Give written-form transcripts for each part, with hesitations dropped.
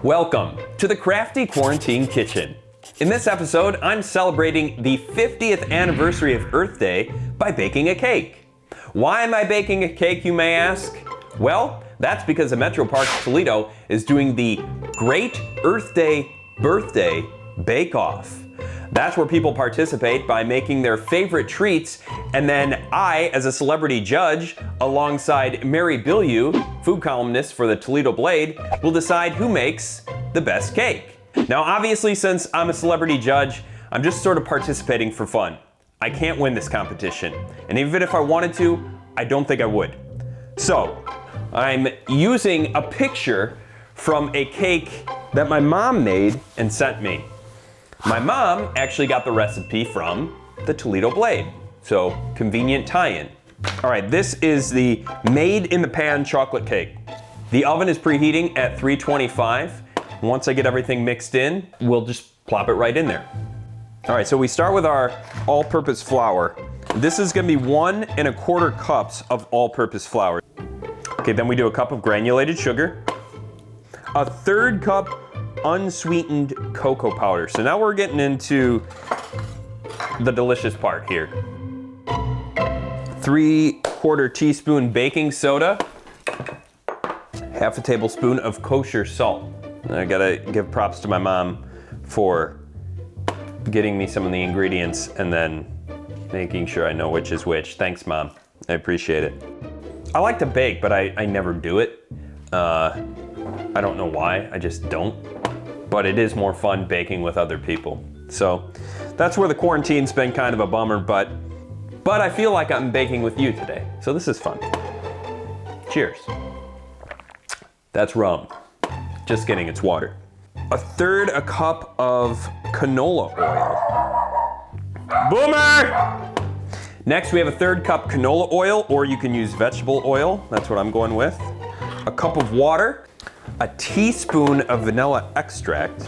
Welcome to the Crafty Quarantine Kitchen. In this episode, I'm celebrating the 50th anniversary of Earth Day by baking a cake. Why am I baking a cake, you may ask? Well, that's because the Metroparks Toledo is doing the Great Earth Day Birthday Bake-Off. That's where people participate by making their favorite treats, and then I, as a celebrity judge, alongside Mary Bilyeu, food columnist for the Toledo Blade, will decide who makes the best cake. Now, obviously, since I'm a celebrity judge, I'm just sort of participating for fun. I can't win this competition, and even if I wanted to, I don't think I would. So, I'm using a picture from a cake that my mom made and sent me. My mom actually got the recipe from the Toledo Blade, so convenient tie-in. All right, this is the made-in-the-pan chocolate cake. The oven is preheating at 325. Once I get everything mixed in, we'll just plop it right in there. All right, so we start with our all-purpose flour. This is gonna be 1 1/4 cups of all-purpose flour. Okay, then we do a cup of granulated sugar, a 1/3 cup unsweetened cocoa powder. So now we're getting into the delicious part here. 3/4 teaspoon baking soda, 1/2 tablespoon of kosher salt. And I gotta give props to my mom for getting me some of the ingredients and then making sure I know which is which. Thanks, Mom. I appreciate it. I like to bake, but I never do it. I don't know why, I just don't. But it is more fun baking with other people. So that's where the quarantine's been kind of a bummer, but I feel like I'm baking with you today. So this is fun. Cheers. That's rum. Just kidding, it's water. 1/3 cup of canola oil. Boomer! Next we have 1/3 cup canola oil, or you can use vegetable oil. That's what I'm going with. A cup of water. A teaspoon of vanilla extract.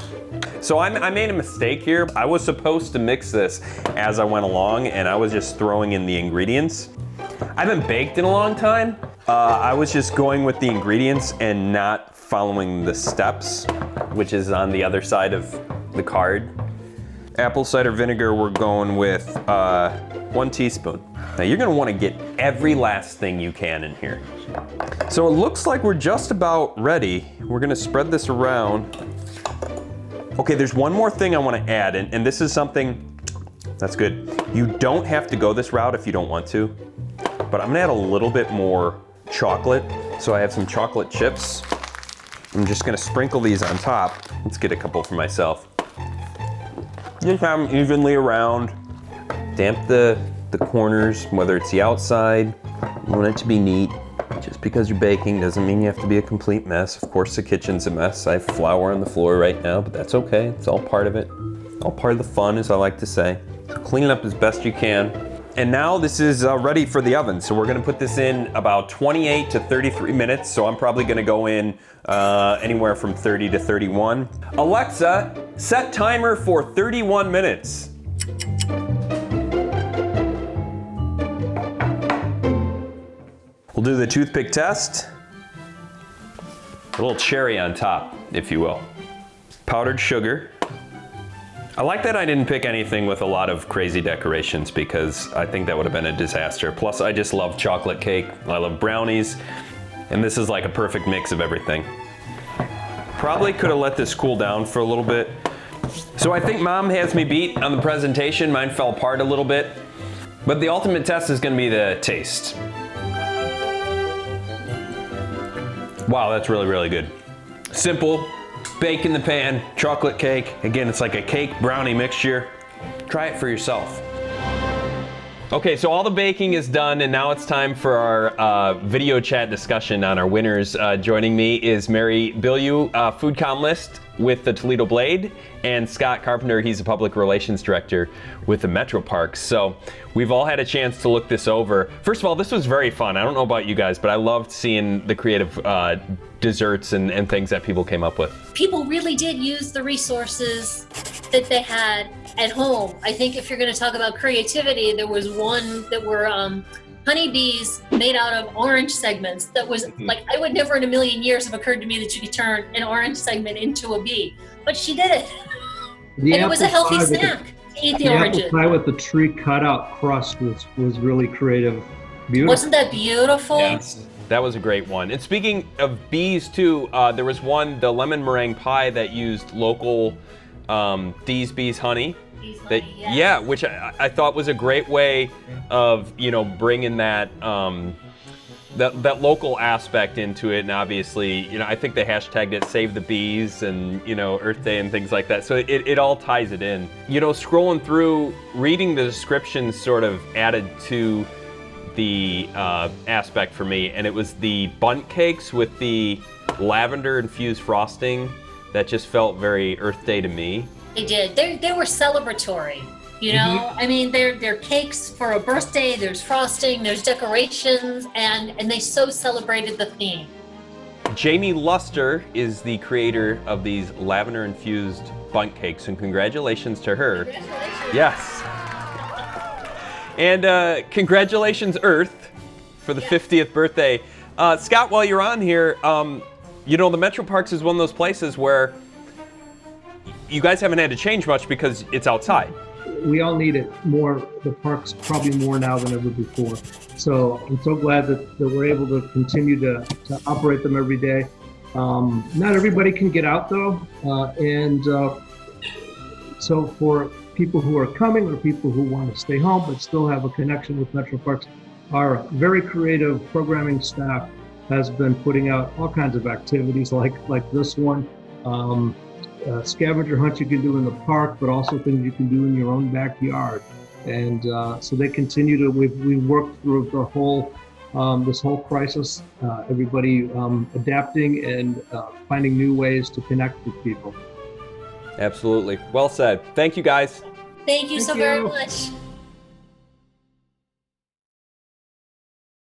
So I made a mistake here. I was supposed to mix this as I went along, and I was just throwing in the ingredients. I haven't baked in a long time. I was just going with the ingredients and not following the steps, which is on the other side of the card. Apple cider vinegar, we're going with 1 teaspoon. Now you're gonna wanna get every last thing you can in here. So it looks like we're just about ready. We're gonna spread this around. Okay, there's one more thing I wanna add, and this is something that's good. You don't have to go this route if you don't want to, but I'm gonna add a little bit more chocolate. So I have some chocolate chips. I'm just gonna sprinkle these on top. Let's get a couple for myself. Just have them evenly around. Damp the corners, whether it's the outside. You want it to be neat. Just because you're baking doesn't mean you have to be a complete mess. Of course the kitchen's a mess. I have flour on the floor right now, but that's okay. It's all part of it. All part of the fun, as I like to say. So clean it up as best you can. And now this is ready for the oven. So we're gonna put this in about 28 to 33 minutes. So I'm probably gonna go in anywhere from 30 to 31. Alexa, set timer for 31 minutes. We'll do the toothpick test. A little cherry on top, if you will. Powdered sugar. I like that I didn't pick anything with a lot of crazy decorations because I think that would have been a disaster. Plus, I just love chocolate cake. I love brownies. And this is like a perfect mix of everything. Probably could have let this cool down for a little bit. So I think Mom has me beat on the presentation. Mine fell apart a little bit. But the ultimate test is gonna be the taste. Wow, that's really, really good. Simple, bake in the pan, chocolate cake. Again, it's like a cake brownie mixture. Try it for yourself. Okay, so all the baking is done, and now it's time for our video chat discussion on our winners. Joining me is Mary Bilyeu, food columnist with the Toledo Blade, and Scott Carpenter, he's a public relations director with the Metroparks. So we've all had a chance to look this over. First of all, this was very fun. I don't know about you guys, but I loved seeing the creative desserts and things that people came up with. People really did use the resources that they had at home. I think if you're going to talk about creativity, there was one that were honeybees made out of orange segments. That was like, I would never in a million years have occurred to me that you could turn an orange segment into a bee, but she did it. And it was a healthy snack to eat the oranges. Apple pie with the tree cutout crust was really creative. Beautiful. Wasn't that beautiful? Yes. That was a great one. And speaking of bees too, there was one, the lemon meringue pie that used local Dee's Bees honey. That, yes. Yeah, which I thought was a great way of, you know, bringing that that local aspect into it. And obviously, you know, I think they hashtagged it Save the Bees and, you know, Earth Day and things like that. So it all ties it in. You know, scrolling through, reading the descriptions sort of added to the aspect for me, and it was the bundt cakes with the lavender infused frosting that just felt very Earth Day to me. They did. They were celebratory. You know, I mean, they're cakes for a birthday. There's frosting. There's decorations, and they so celebrated the theme. Jamie Luster is the creator of these lavender infused bundt cakes, and congratulations to her. Congratulations. Yes. And congratulations, Earth, for the 50th birthday. Scott, while you're on here, you know, the Metroparks is one of those places where you guys haven't had to change much because it's outside. We all need it more, the parks probably more now than ever before. So I'm so glad that we're able to continue to operate them every day. Not everybody can get out though. So for people who are coming or people who want to stay home but still have a connection with Metroparks, our very creative programming staff has been putting out all kinds of activities like this one. Scavenger hunt you can do in the park, but also things you can do in your own backyard. And so they continue to, we worked through the whole, this whole crisis, everybody adapting and finding new ways to connect with people. Absolutely. Well said. Thank you, guys. Thank you so very much.